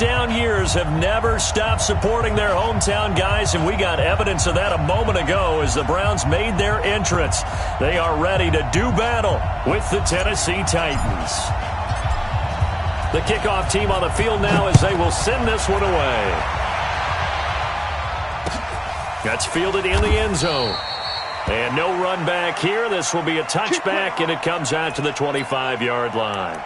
down years have never stopped supporting their hometown guys, and we got evidence of that a moment ago as the Browns made their entrance. They are ready to do battle with the Tennessee Titans. The kickoff team on the field now as they will send this one away. That's fielded in the end zone. And no run back here. This will be a touchback, and it comes out to the 25-yard line.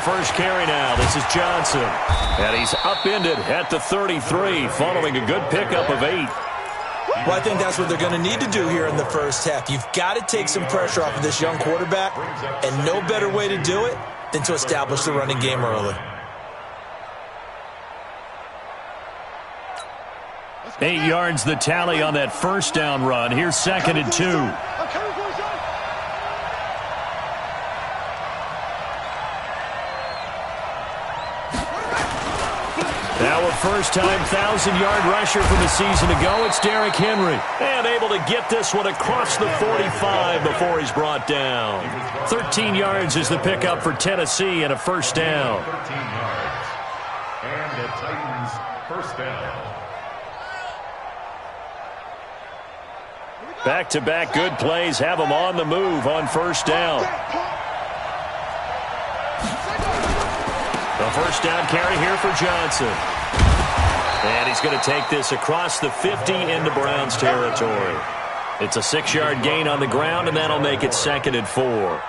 First carry now. This is Johnson. And he's upended at the 33 following a good pickup of 8. Well, I think that's what they're going to need to do here in the first half. You've got to take some pressure off of this young quarterback, and no better way to do it than to establish the running game early. 8 yards the tally on that first down run. Here's 2nd and 2. Now a first-time 1,000-yard rusher from a season ago. It's Derrick Henry. And able to get this one across the 45 before he's brought down. 13 yards is the pickup for Tennessee and a first down. 13 yards. And the Titans first down. Back-to-back good plays have them on the move on first down. The first down carry here for Johnson. And he's going to take this across the 50 into Browns territory. It's a 6-yard gain on the ground, and that'll make it 2nd and 4.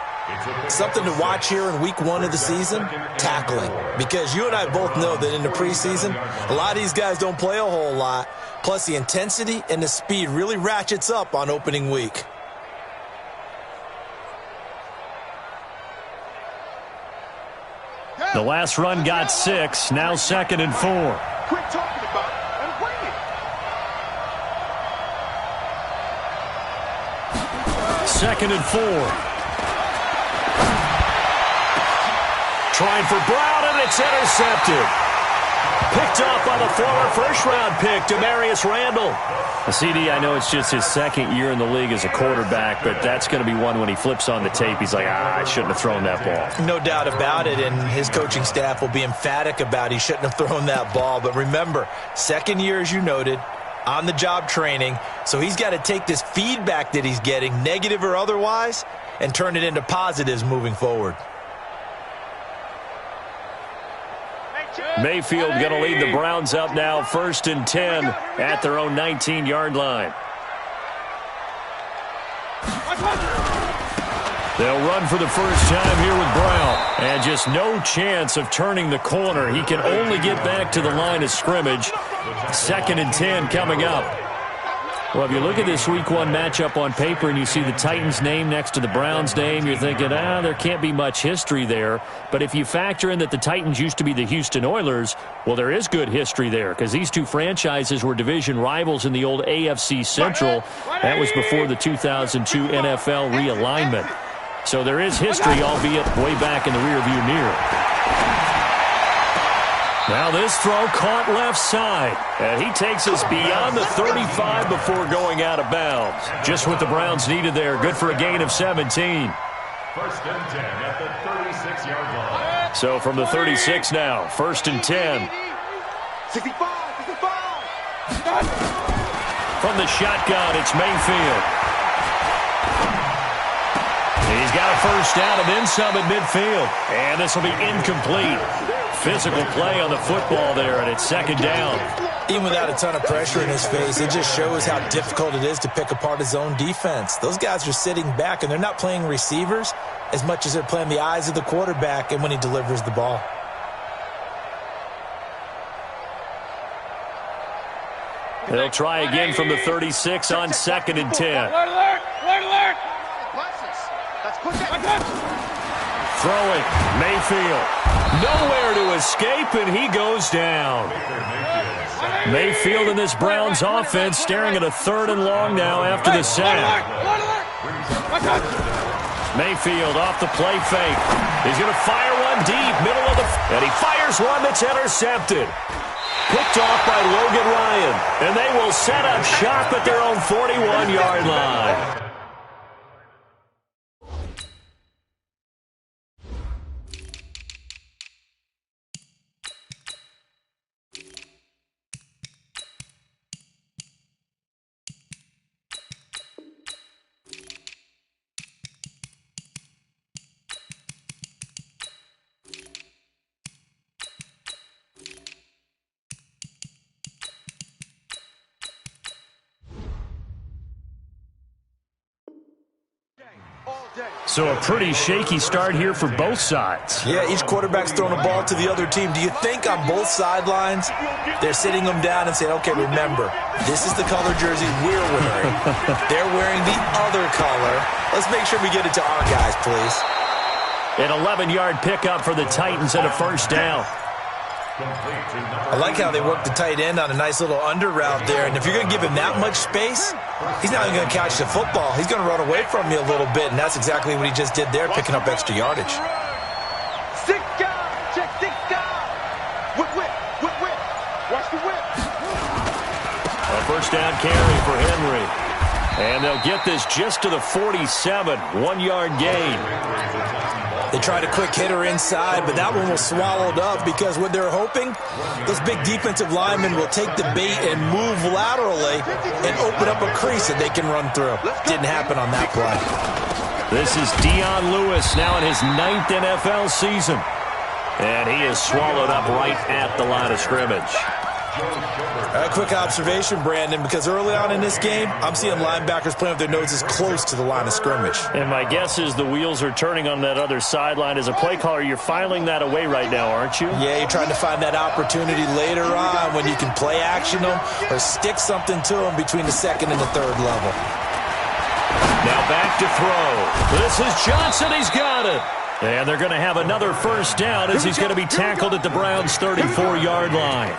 Something to watch here in week 1 of the season, tackling. Because you and I both know that in the preseason, a lot of these guys don't play a whole lot. Plus, the intensity and the speed really ratchets up on opening week. The last run got 6. Now 2nd and 4. Quit talking about it and bring it. 2nd and 4. Trying for Brown, and it's intercepted. Picked off by the former first-round pick, Demarius Randall. CD, I know it's just his 2nd year in the league as a quarterback, but that's going to be one when he flips on the tape. He's like, I shouldn't have thrown that ball. No doubt about it, and his coaching staff will be emphatic about he shouldn't have thrown that ball. But remember, 2nd year, as you noted, on-the-job training, so he's got to take this feedback that he's getting, negative or otherwise, and turn it into positives moving forward. Mayfield going to lead the Browns up now, 1st and 10 at their own 19-yard line. They'll run for the first time here with Brown. And just no chance of turning the corner. He can only get back to the line of scrimmage. 2nd and 10 coming up. Well, if you look at this Week 1 matchup on paper and you see the Titans name next to the Browns name, you're thinking, there can't be much history there. But if you factor in that the Titans used to be the Houston Oilers, well, there is good history there because these two franchises were division rivals in the old AFC Central. That was before the 2002 NFL realignment. So there is history, albeit way back in the rearview mirror. Now this throw caught left side. And he takes us beyond the 35 before going out of bounds. Just what the Browns needed there. Good for a gain of 17. 1st and 10 at the 36-yard line. So from the 36 now, 1st and 10. 65. From the shotgun, it's Mayfield. He's got a first down and then some at midfield. And this will be incomplete. Physical play on the football there, and it's 2nd down. Even without a ton of pressure in his face, it just shows how difficult it is to pick apart his own defense. Those guys are sitting back, and they're not playing receivers as much as they're playing the eyes of the quarterback and when he delivers the ball. They'll try again from the 36 on 2nd and 10. throwing. Mayfield. Nowhere to escape, and he goes down. Mayfield in this Browns offense staring at a 3rd and long now after the sack. Mayfield off the play fake. He's going to fire one deep, middle of the... And he fires one that's intercepted. Picked off by Logan Ryan. And they will set up shop at their own 41-yard line. So a pretty shaky start here for both sides. Yeah, each quarterback's throwing a ball to the other team. Do you think on both sidelines they're sitting them down and saying, okay, remember, this is the color jersey we're wearing. They're wearing the other color. Let's make sure we get it to our guys, please. An 11-yard pickup for the Titans and a first down. I like how they work the tight end on a nice little under route there. And if you're going to give him that much space, he's not even going to catch the football. He's going to run away from you a little bit, and that's exactly what he just did there, picking up extra yardage. Six guys. Check 6 guys. Whip. Watch the whip. A first down carry for Henry. And they'll get this just to the 47, 1-yard gain. They tried a quick hitter inside, but that one was swallowed up because what they're hoping, those big defensive linemen will take the bait and move laterally and open up a crease that they can run through. Didn't happen on that play. This is Dion Lewis now in his 9th NFL season. And he is swallowed up right at the line of scrimmage. A quick observation, Brandon, because early on in this game, I'm seeing linebackers playing with their noses close to the line of scrimmage. And my guess is the wheels are turning on that other sideline. As a play caller, you're filing that away right now, aren't you? Yeah, you're trying to find that opportunity later on when you can play action them or stick something to them between the 2nd and the 3rd level. Now back to throw. This is Johnson. He's got it. And they're going to have another first down as he's going to be tackled at the Browns' 34-yard line.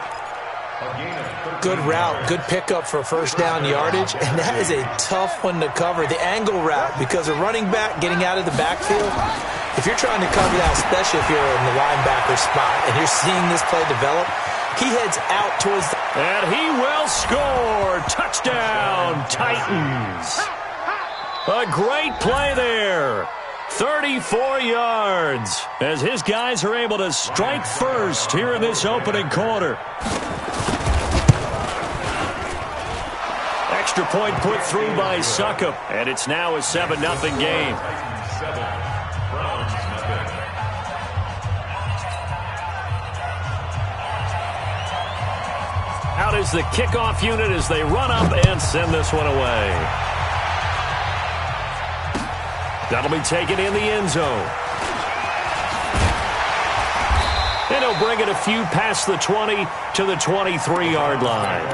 Good route, good pickup for first down yardage, and that is a tough one to cover. The angle route, because a running back getting out of the backfield, if you're trying to cover that, especially if you're in the linebacker spot and you're seeing this play develop, he heads out towards the... And he will score. Touchdown, Titans. A great play there. 34 yards as his guys are able to strike first here in this opening quarter. Extra point put through by Succop, and it's now a 7-0 game. Out is the kickoff unit as they run up and send this one away. That'll be taken in the end zone. And he'll bring it a few past the 20 to the 23-yard line.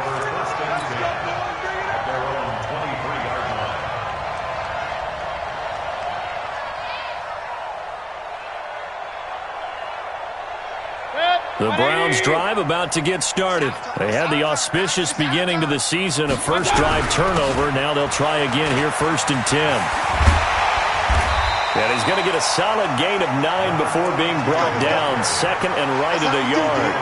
The Browns drive about to get started. They had the auspicious beginning to the season, a first drive turnover. Now they'll try again here, 1st and 10. And he's going to get a solid gain of 9 before being brought down. 2nd and right at a yard.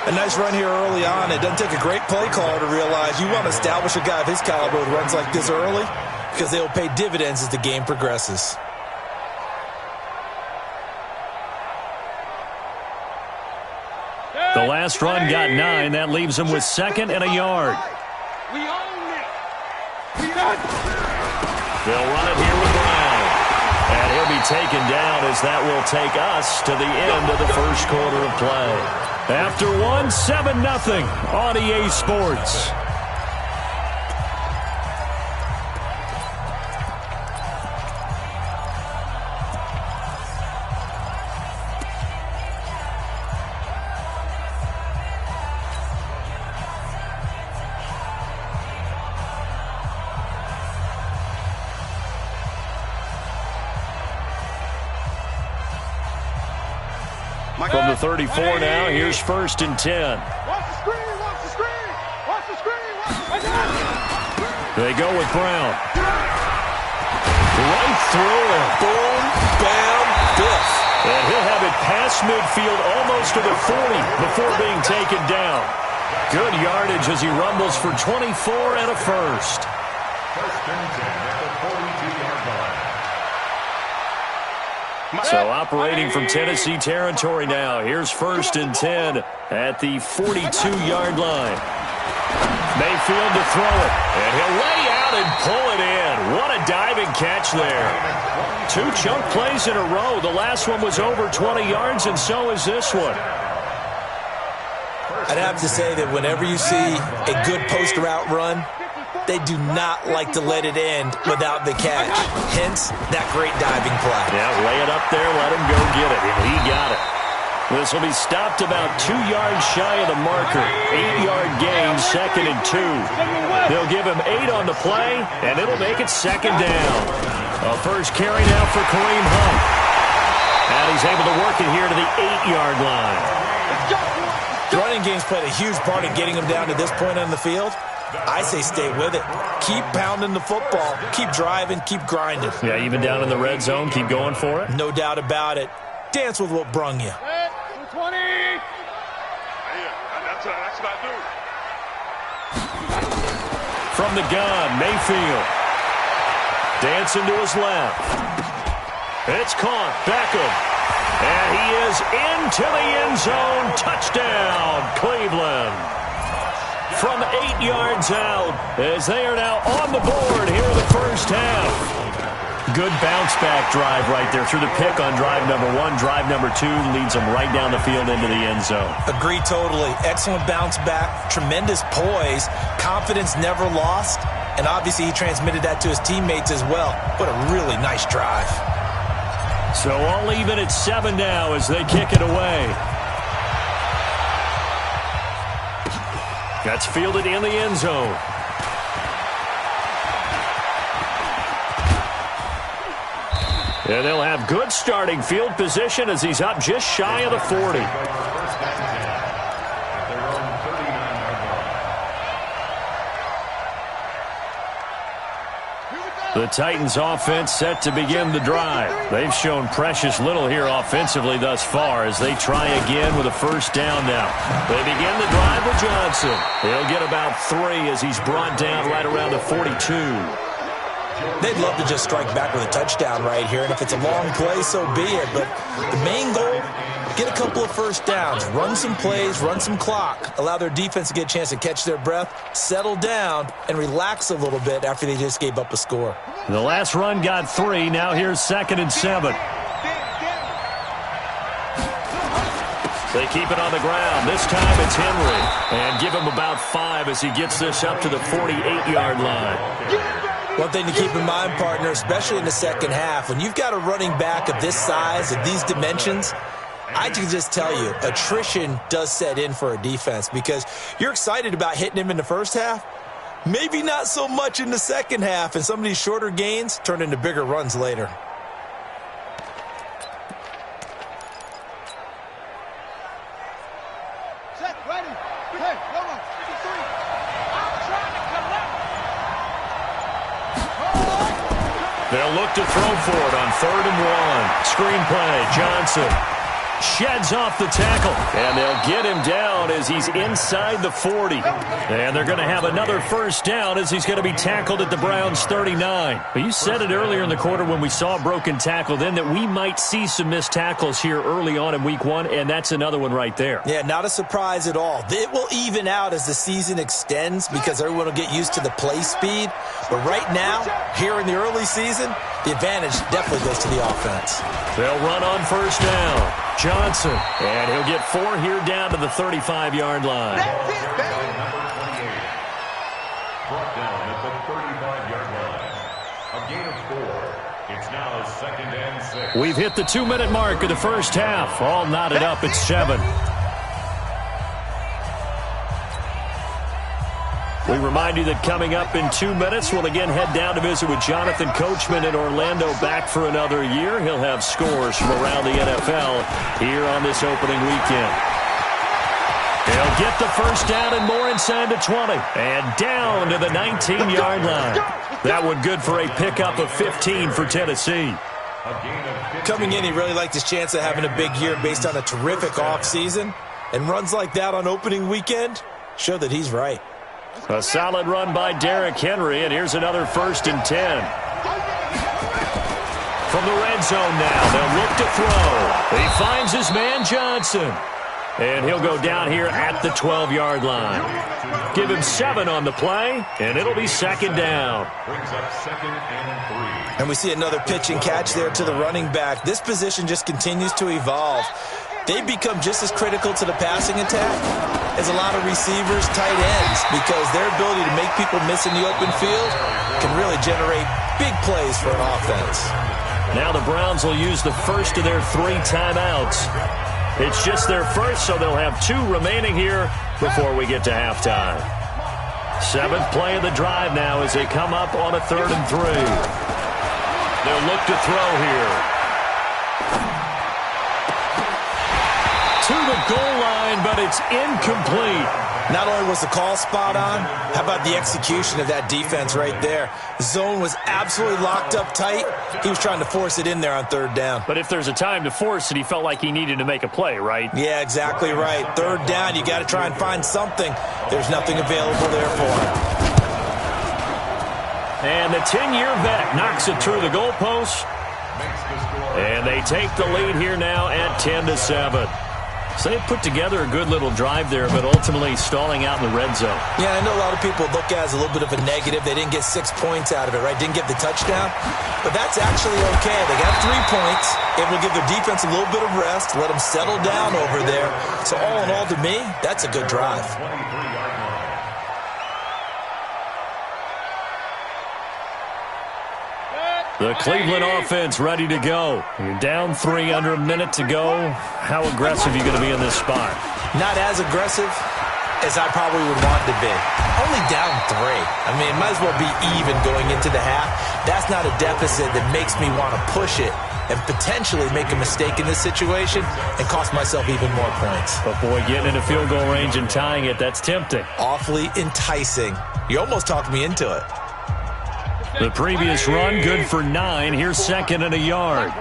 A nice run here early on. It doesn't take a great play caller to realize you want to establish a guy of his caliber with runs like this early because they'll pay dividends as the game progresses. The last run got 9. That leaves him with 2nd and a yard. We own it. They'll run it here with Brown. And he'll be taken down as that will take us to the end of the first quarter of play. After one, 7-0 on EA Sports. From the 34 now, here's 1st and 10. Watch the screen, watch the screen, watch the screen, watch the screen. They go with Brown. Right through it. Boom, bam, biff. And he'll have it past midfield almost to the 40 before being taken down. Good yardage as he rumbles for 24 and a first. 1st and 10 at the 42-yard line. So operating from Tennessee territory now. Here's 1st and 10 at the 42-yard line. Mayfield to throw it. And he'll lay out and pull it in. What a diving catch there. 2 chunk plays in a row. The last one was over 20 yards, and so is this one. I'd have to say that whenever you see a good post route run, they do not like to let it end without the catch. Hence, that great diving play. Yeah, lay it up there, let him go get it, and he got it. This will be stopped about 2 yards shy of the marker. 8-yard gain, 2nd and 2. They'll give him 8 on the play, and it'll make it 2nd down. A first carry now for Kareem Hunt. And he's able to work it here to the 8-yard line. The running game's played a huge part in getting him down to this point on the field. I say stay with it. Keep pounding the football. Keep driving. Keep grinding. Yeah, even down in the red zone, keep going for it. No doubt about it. Dance with what brung you. 20. Yeah, that's what I do. From the gun, Mayfield. Dancing to his left. It's caught. Beckham. And he is into the end zone. Touchdown, Cleveland. From 8 yards out, as they are now on the board here in the first half. Good bounce-back drive right there through the pick on drive number 1. Drive number 2 leads them right down the field into the end zone. Agree totally. Excellent bounce back. Tremendous poise. Confidence never lost. And obviously he transmitted that to his teammates as well. What a really nice drive. So all even at 7 now as they kick it away. That's fielded in the end zone. And they'll have good starting field position as he's up just shy of the 40. The Titans offense set to begin the drive. They've shown precious little here offensively thus far as they try again with a first down now. They begin the drive with Johnson. He'll get about 3 as he's brought down right around the 42. They'd love to just strike back with a touchdown right here, and if it's a long play, so be it. But the main goal, get a couple of first downs, run some plays, run some clock, allow their defense to get a chance to catch their breath, settle down, and relax a little bit after they just gave up a score. The last run got 3. Now here's 2nd and 7. They keep it on the ground. This time it's Henry. And give him about 5 as he gets this up to the 48-yard line. One thing to keep in mind, partner, especially in the second half, when you've got a running back of this size, of these dimensions, I can just tell you, attrition does set in for a defense because you're excited about hitting him in the first half. Maybe not so much in the second half, and some of these shorter gains turn into bigger runs later. Set, ready. Hey, come on. 53. I'm trying to collect. They'll look to throw for it on 3rd and 1. Screen play, Johnson sheds off the tackle, and they'll get him down as he's inside the 40. And they're going to have another first down as he's going to be tackled at the Browns' 39. But you said it earlier in the quarter when we saw a broken tackle then that we might see some missed tackles here early on in week 1, and that's another one right there. Yeah, not a surprise at all. It will even out as the season extends because everyone will get used to the play speed. But right now, here in the early season, the advantage definitely goes to the offense. They'll run on first down. Johnson, and he'll get 4 here down to the 35-yard line. That's it, baby. Brought down at the 35-yard line. A gain of 4. It's now 2nd and 6. We've hit the 2-minute mark of the first half. All knotted up at 7. We remind you that coming up in 2 minutes, we'll again head down to visit with Jonathan Coachman in Orlando, back for another year. He'll have scores from around the NFL here on this opening weekend. He'll get the first down and more inside the 20. And down to the 19-yard line. That one good for a pickup of 15 for Tennessee. Coming in, he really liked his chance of having a big year based on a terrific offseason. And runs like that on opening weekend show that he's right. A solid run by Derrick Henry, and here's another 1st and 10. From the red zone now, they'll look to throw. He finds his man Johnson. And he'll go down here at the 12-yard line. Give him 7 on the play, and it'll be 2nd down. Brings up 2nd and 3. And we see another pitch and catch there to the running back. This position just continues to evolve. They become just as critical to the passing attack as a lot of receivers, tight ends, because their ability to make people miss in the open field can really generate big plays for an offense. Now the Browns will use the first of their 3 timeouts. It's just their first, so they'll have 2 remaining here before we get to halftime. 7th play of the drive now as they come up on a 3rd and 3. They'll look to throw here. To the goal line, but it's incomplete. Not only was the call spot on, how about the execution of that defense right there? The zone was absolutely locked up tight. He was trying to force it in there on 3rd down. But if there's a time to force it, he felt like he needed to make a play, right? Yeah, exactly right. 3rd down, you got to try and find something. There's nothing available there for him. And the 10-year vet knocks it through the goalpost. And they take the lead here now at 10-7. So they put together a good little drive there, but ultimately stalling out in the red zone. Yeah, I know a lot of people look at it as a little bit of a negative. They didn't get 6 points out of it, right? Didn't get the touchdown. But that's actually okay. They got 3 points. It will give their defense a little bit of rest, let them settle down over there. So all in all, to me, that's a good drive. The Cleveland offense ready to go. You're down 3 under a minute to go. How aggressive are you going to be in this spot? Not as aggressive as I probably would want to be. Only down 3. I mean, it might as well be even going into the half. That's not a deficit that makes me want to push it and potentially make a mistake in this situation and cost myself even more points. But boy, getting into field goal range and tying it, that's tempting. Awfully enticing. You almost talked me into it. The previous run, good for 9. Here's 2nd and a yard.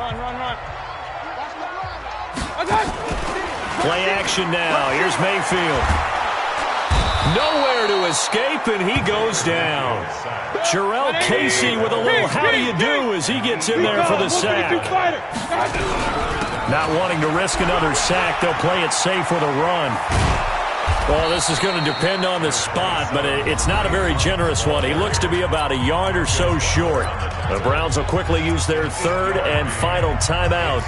Play action now. Here's Mayfield. Nowhere to escape, and he goes down. Jarrell Casey with a little how do you do as he gets in there for the sack. Not wanting to risk another sack, they'll play it safe with a run. Well, this is going to depend on the spot, but it's not a very generous one. He looks to be about a yard or so short. The Browns will quickly use their 3rd and final timeout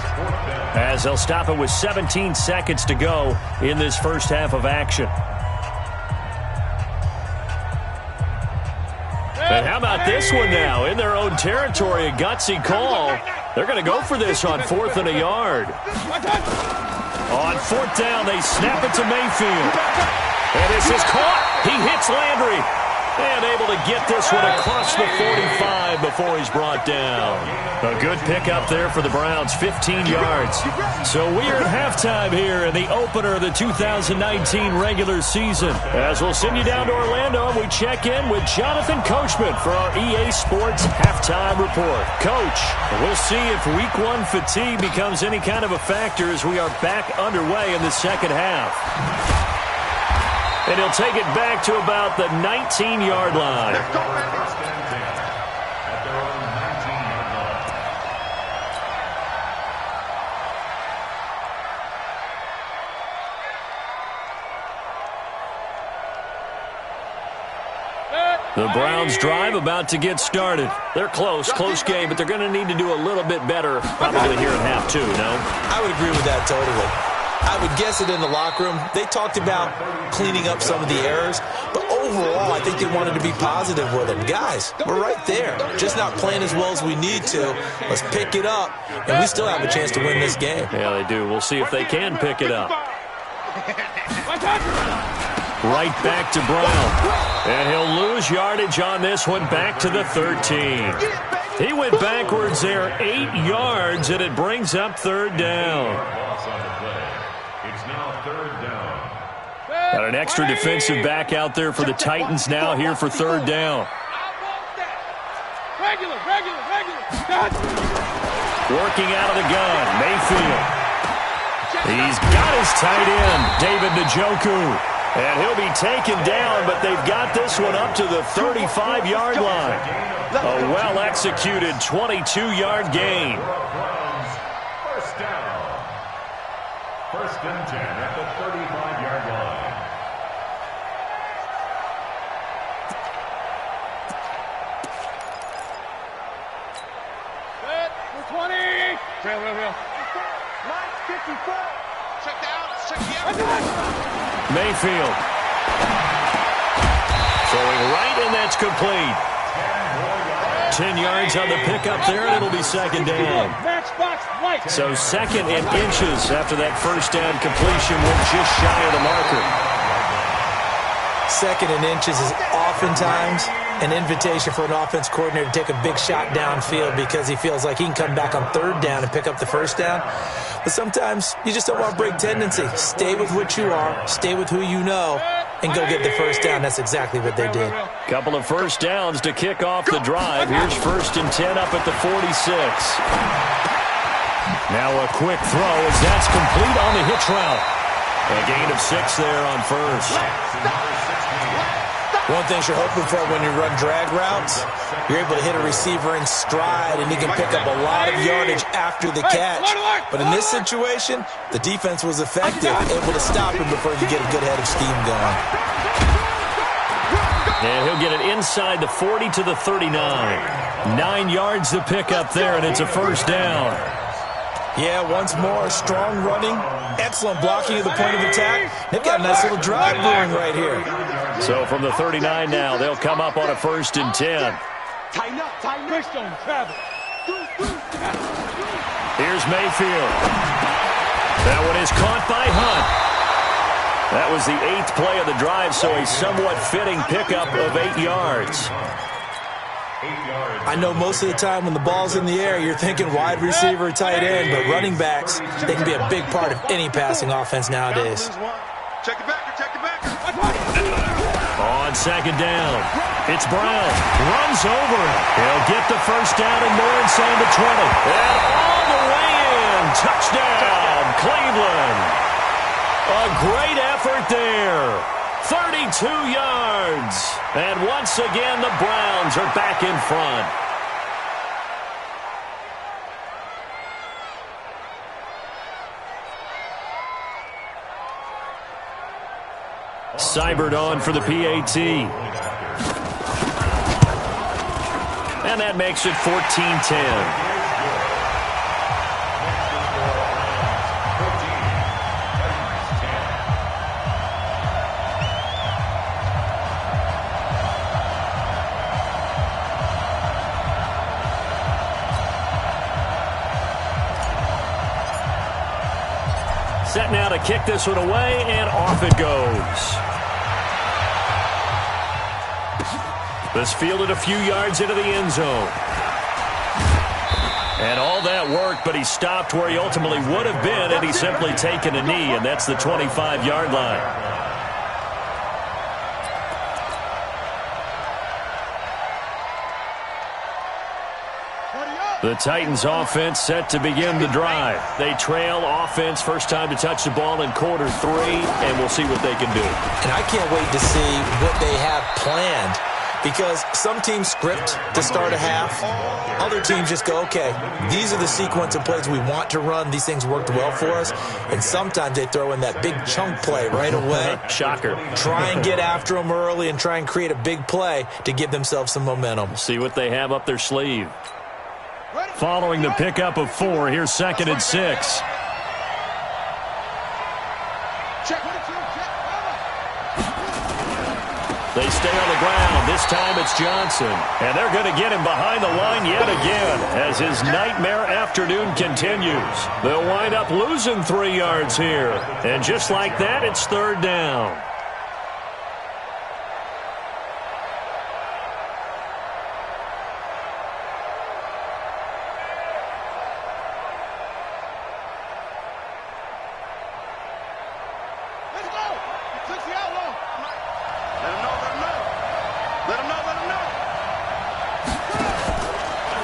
as they'll stop it with 17 seconds to go in this first half of action. And how about this one now? In their own territory, a gutsy call. They're going to go for this on 4th and a yard. On 4th down, they snap it to Mayfield. And this is caught. He hits Landry. And able to get this one across the 45 before he's brought down. A good pickup there for the Browns, 15 yards. So we're at halftime here in the opener of the 2019 regular season. As we'll send you down to Orlando, and we check in with Jonathan Coachman for our EA Sports Halftime Report. Coach, we'll see if Week 1 fatigue becomes any kind of a factor as we are back underway in the second half. And he'll take it back to about the 19-yard line. The Browns drive about to get started. They're close game, but they're going to need to do a little bit better probably here in half 2, no? I would agree with that totally. I would guess it in the locker room. They talked about cleaning up some of the errors, but overall, I think they wanted to be positive with it. Guys, we're right there. Just not playing as well as we need to. Let's pick it up, and we still have a chance to win this game. Yeah, they do. We'll see if they can pick it up. Right back to Brown. And he'll lose yardage on this one, back to the 13. He went backwards there 8 yards, and it brings up third down. It's now third down. Got an extra defensive back out there for the Titans now here for third down. Regular. Working out of the gun, Mayfield. He's got his tight end, David Njoku. And he'll be taken down, but they've got this one up to the 35-yard line. A well-executed 22-yard gain. First down. First and 10 at the 35-yard line. Set for 20. Real. Line 54. Check the out. Mayfield. Throwing right, and that's complete. 10 yards on the pickup there, and it'll be second down. So second and inches after that first down completion, went just shy of the marker. Second and inches is oftentimes an invitation for an offense coordinator to take a big shot downfield because he feels like he can come back on third down and pick up the first down. But sometimes you just don't want to break tendency. Stay with what you are, stay with who you know, and go get the first down. That's exactly what they did. Couple of first downs to kick off the drive. Here's first and 10 up at the 46. Now a quick throw as that's complete on the hitch route. A gain of 6 there on first. One thing you're hoping for when you run drag routes, you're able to hit a receiver in stride, and he can pick up a lot of yardage after the catch. But in this situation, the defense was effective, able to stop him before he could get a good head of steam going. And he'll get it inside the 40 to the 39. 9 yards to pick up there, and it's a first down. Yeah, once more, strong running, excellent blocking at the point of attack. They've got a nice little drive brewing right here. So from the 39 now, they'll come up on a first and 10. Tighten up. Don't travel. Here's Mayfield. That one is caught by Hunt. That was the 8th play of the drive, so a somewhat fitting pickup of 8 yards. I know most of the time when the ball's in the air, you're thinking wide receiver, tight end, but running backs, they can be a big part of any passing offense nowadays. Check the backer. On second down, it's Brown. Runs over it. He'll get the first down and more inside the 20. And all the way in. Touchdown, Cleveland. A great effort there. 32 yards. And once again, the Browns are back in front. Seibert on for the PAT. And that makes it 14-10. Set now to kick this one away, and off it goes. This fielded a few yards into the end zone. And all that worked, but he stopped where he ultimately would have been had he simply taken a knee, and that's the 25-yard line. The Titans offense set to begin the drive. They trail offense, first time to touch the ball in quarter 3, and we'll see what they can do. And I can't wait to see what they have planned, because some teams script to start a half. Other teams just go, okay, these are the sequence of plays we want to run. These things worked well for us. And sometimes they throw in that big chunk play right away. Shocker. Try and get after them early and try and create a big play to give themselves some momentum. See what they have up their sleeve. Following the pickup of 4, here's second and 6. They stay on the ground. This time it's Johnson. And they're going to get him behind the line yet again as his nightmare afternoon continues. They'll wind up losing 3 yards here. And just like that, it's third down.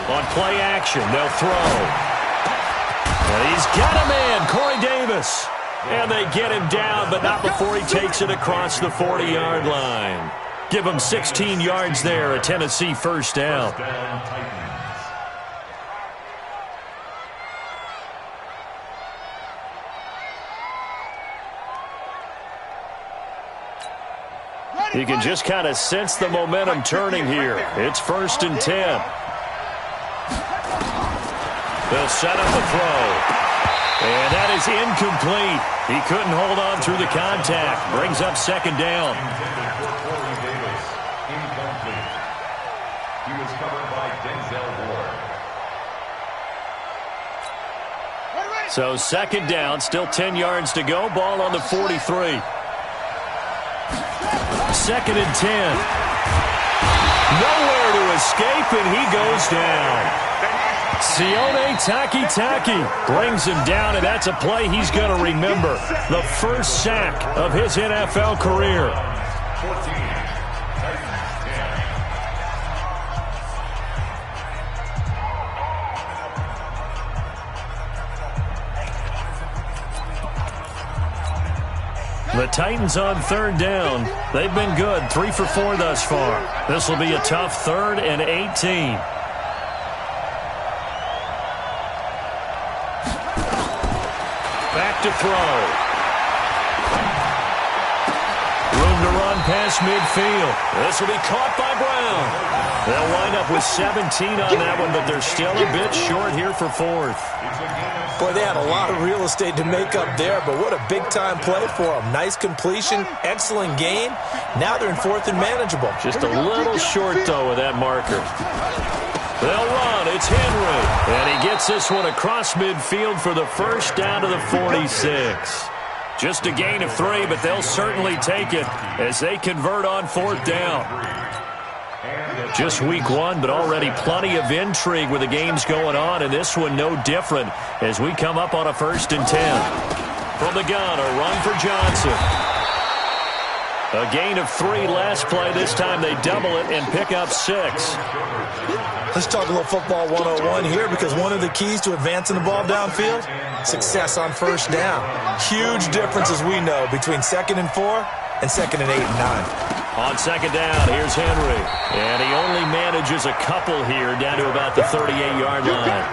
On play action, they'll throw. And he's got a man, Corey Davis. And they get him down, but not before he takes it across the 40-yard line. Give him 16 yards there, a Tennessee first down. You can just kind of sense the momentum turning here. It's 1st and 10. They'll set up a throw. And that is incomplete. He couldn't hold on through the contact. Brings up 2nd down. He was covered by Denzel Ward. So 2nd down, still 10 yards to go. Ball on the 43. 2nd and 10. Nowhere to escape, and he goes down. Sione Takitaki brings him down, and that's a play he's going to remember. The first sack of his NFL career. 14. The Titans on 3rd down. They've been good, 3 for 4 thus far. This will be a tough 3rd and 18. Back to throw. Room to run past midfield. This will be caught by Brown. They'll wind up with 17 on that one, but they're still a bit short here for 4th. Boy, they had a lot of real estate to make up there, but what a big-time play for them. Nice completion, excellent game. Now they're in 4th and manageable. Just a little short, though, with that marker. They'll run. It's Henry. And he gets this one across midfield for the first down to the 46. Just a gain of 3, but they'll certainly take it as they convert on 4th down. Just week 1, but already plenty of intrigue with the games going on, and this one no different as we come up on a 1st and 10. From the gun, a run for Johnson. A gain of 3 last play. This time they double it and pick up 6. Let's talk a little football 101 here, because one of the keys to advancing the ball downfield, success on 1st down. Huge difference, as we know, between 2nd and 4 and 2nd and 8 and 9. On 2nd down, here's Henry. And he only manages a couple here down to about the 38-yard line.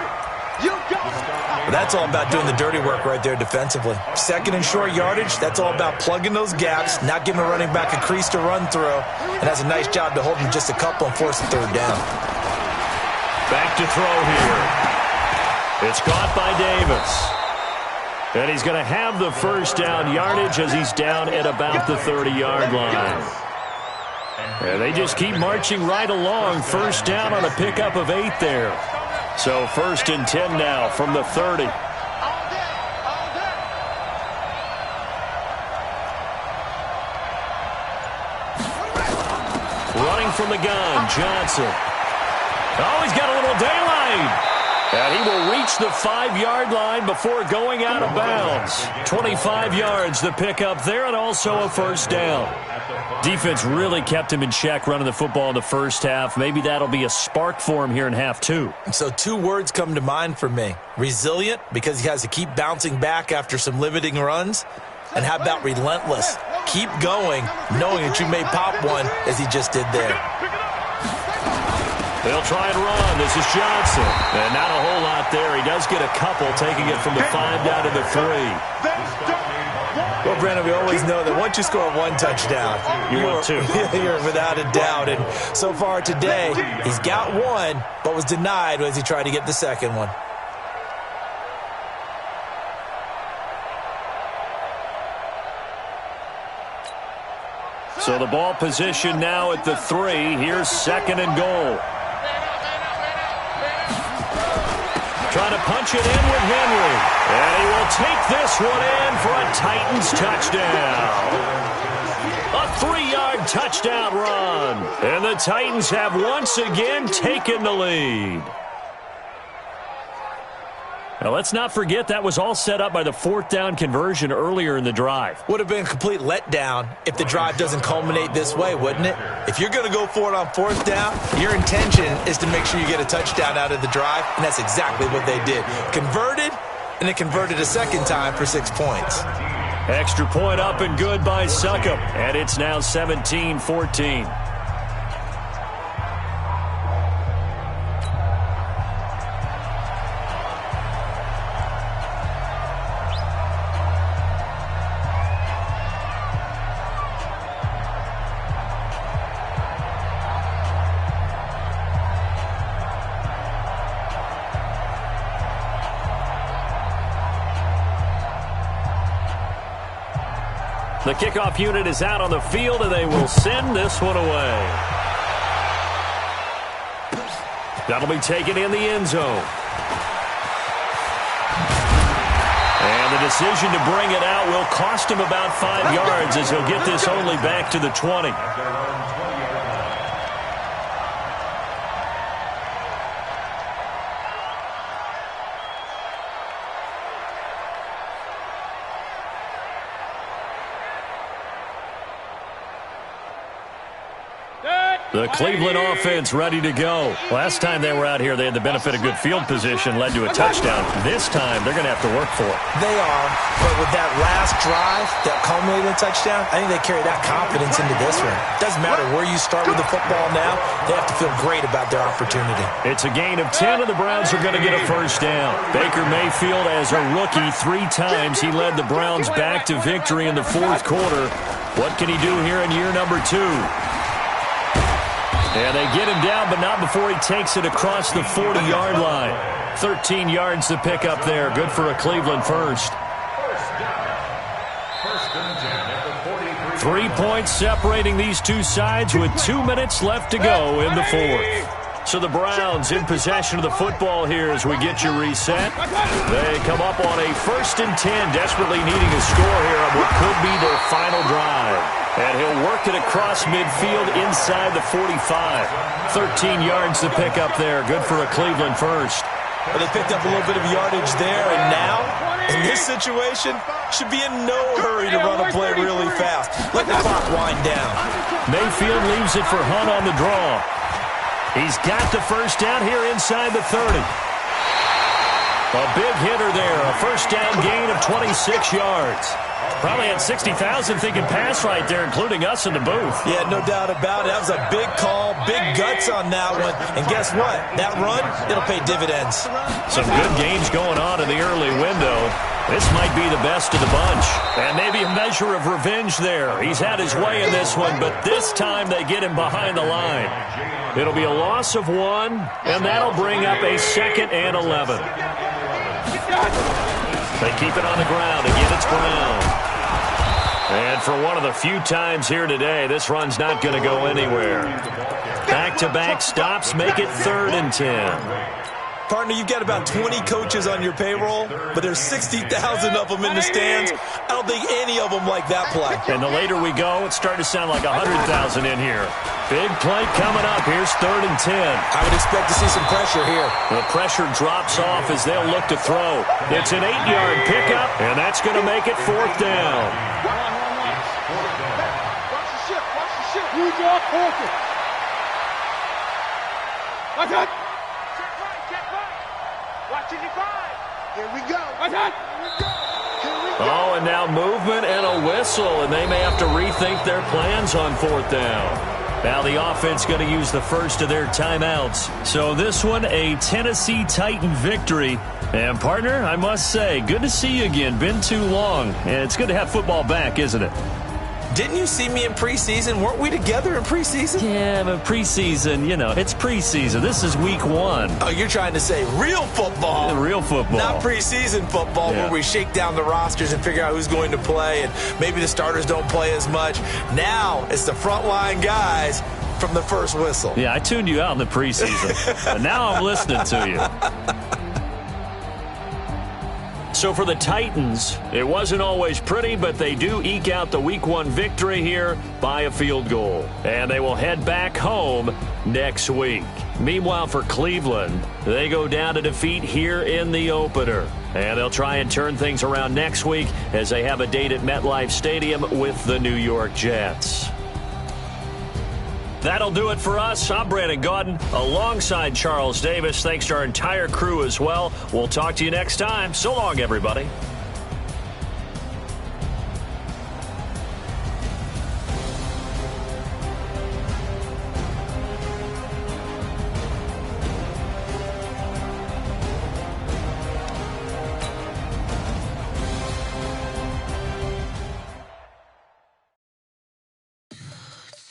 Well, that's all about doing the dirty work right there defensively. 2nd and short yardage, that's all about plugging those gaps, not giving a running back a crease to run through, and has a nice job to hold him just a couple and force the 3rd down. Back to throw here. It's caught by Davis. And he's going to have the first down yardage as he's down at about the 30-yard line. And they just keep marching right along. First down on a pickup of 8 there. So 1st and 10 now from the 30. Running from the gun, Johnson. Oh, he's got a little daylight. And he will reach the 5-yard line before going out of bounds. 25 yards the pickup there, and also a first down. Defense really kept him in check running the football in the first half. Maybe that'll be a spark for him here in half 2. So 2 words come to mind for me. Resilient, because he has to keep bouncing back after some limiting runs. And how about relentless? Keep going, knowing that you may pop one, as he just did there. They'll try and run. This is Johnson. And not a whole lot there. He does get a couple, taking it from the 5 down to the 3. Well, Brandon, we always know that once you score 1 touchdown, you're without a doubt. And so far today, he's got 1, but was denied as he tried to get the 2nd one. So the ball position now at the 3. Here's 2nd and goal. Trying to punch it in with Henry. And he will take this one in for a Titans touchdown. A 3-yard touchdown run. And the Titans have once again taken the lead. Now, let's not forget that was all set up by the fourth down conversion earlier in the drive. Would have been a complete letdown if the drive doesn't culminate this way, wouldn't it? If you're going to go for it on fourth down, your intention is to make sure you get a touchdown out of the drive, and that's exactly what they did. Converted, and they converted a second time for 6 points. Extra point up and good by Succop, and it's now 17-14. The kickoff unit is out on the field, and they will send this one away. That'll be taken in the end zone. And the decision to bring it out will cost him about 5 yards as he'll get this only back to the 20. The Cleveland offense ready to go. Last time they were out here, they had the benefit of good field position, led to a touchdown. This time, they're going to have to work for it. They are, but with that last drive that culminated in a touchdown, I think they carry that confidence into this one. Doesn't matter where you start with the football now, they have to feel great about their opportunity. It's a gain of 10, and the Browns are going to get a first down. Baker Mayfield, as a rookie, 3 times he led the Browns back to victory in the fourth quarter. What can he do here in year number 2? And they get him down, but not before he takes it across the 40-yard line. 13 yards to pick up there. Good for a Cleveland first. 3 points separating these two sides with 2 minutes left to go in the fourth. So the Browns in possession of the football here as we get you reset. They come up on a 1st and 10, desperately needing a score here on what could be their final drive. And he'll work it across midfield inside the 45. 13 yards to pick up there. Good for a Cleveland first. Well, they picked up a little bit of yardage there, and now, in this situation, should be in no hurry to run a play really fast. Let the clock wind down. Mayfield leaves it for Hunt on the draw. He's got the first down here inside the 30. A big hitter there. A first down gain of 26 yards. Probably had 60,000 thinking pass right there, including us in the booth. Yeah, no doubt about it. That was a big call, big guts on that one. And guess what? That run, it'll pay dividends. Some good games going on in the early window. This might be the best of the bunch. And maybe a measure of revenge there. He's had his way in this one, but this time they get him behind the line. It'll be a loss of 1, and that'll bring up a 2nd and 11. They keep it on the ground. Again, it's Brown. And for one of the few times here today, this run's not going to go anywhere. Back-to-back stops make it 3rd and 10. Partner, you've got about 20 coaches on your payroll, but there's 60,000 of them in the stands. I don't think any of them like that play. And the later we go, it's starting to sound like 100,000 in here. Big play coming up. Here's 3rd and 10. I would expect to see some pressure here. The pressure drops off as they'll look to throw. It's an 8-yard pickup, and that's going to make it 4th down. Watch the ship. Watch the ship. Use your focus. Watch it. Watch it. Here we go. Watch it. Oh, and now movement and a whistle, and they may have to rethink their plans on 4th down. Now the offense going to use the first of their timeouts. So this one, a Tennessee Titan victory. And, partner, I must say, good to see you again. Been too long. And it's good to have football back, isn't it? Didn't you see me in preseason? Weren't we together in preseason? Yeah, but preseason, you know, it's preseason. This is week 1. Oh, you're trying to say real football. Real football. Not preseason football where we shake down the rosters and figure out who's going to play, and maybe the starters don't play as much. Now it's the frontline guys from the first whistle. Yeah, I tuned you out in the preseason. But now I'm listening to you. So So for the Titans, it wasn't always pretty, but they do eke out the Week 1 victory here by a field goal. And they will head back home next week. Meanwhile, for Cleveland, they go down to defeat here in the opener. And they'll try and turn things around next week as they have a date at MetLife Stadium with the New York Jets. That'll do it for us. I'm Brandon Gaudin alongside Charles Davis. Thanks to our entire crew as well. We'll talk to you next time. So long, everybody.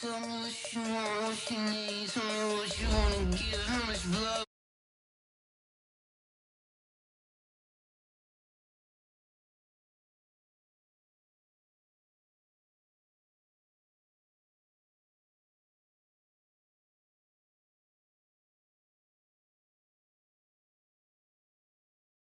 Tell me what you want, what you need. Tell me what you wanna give, how much blood.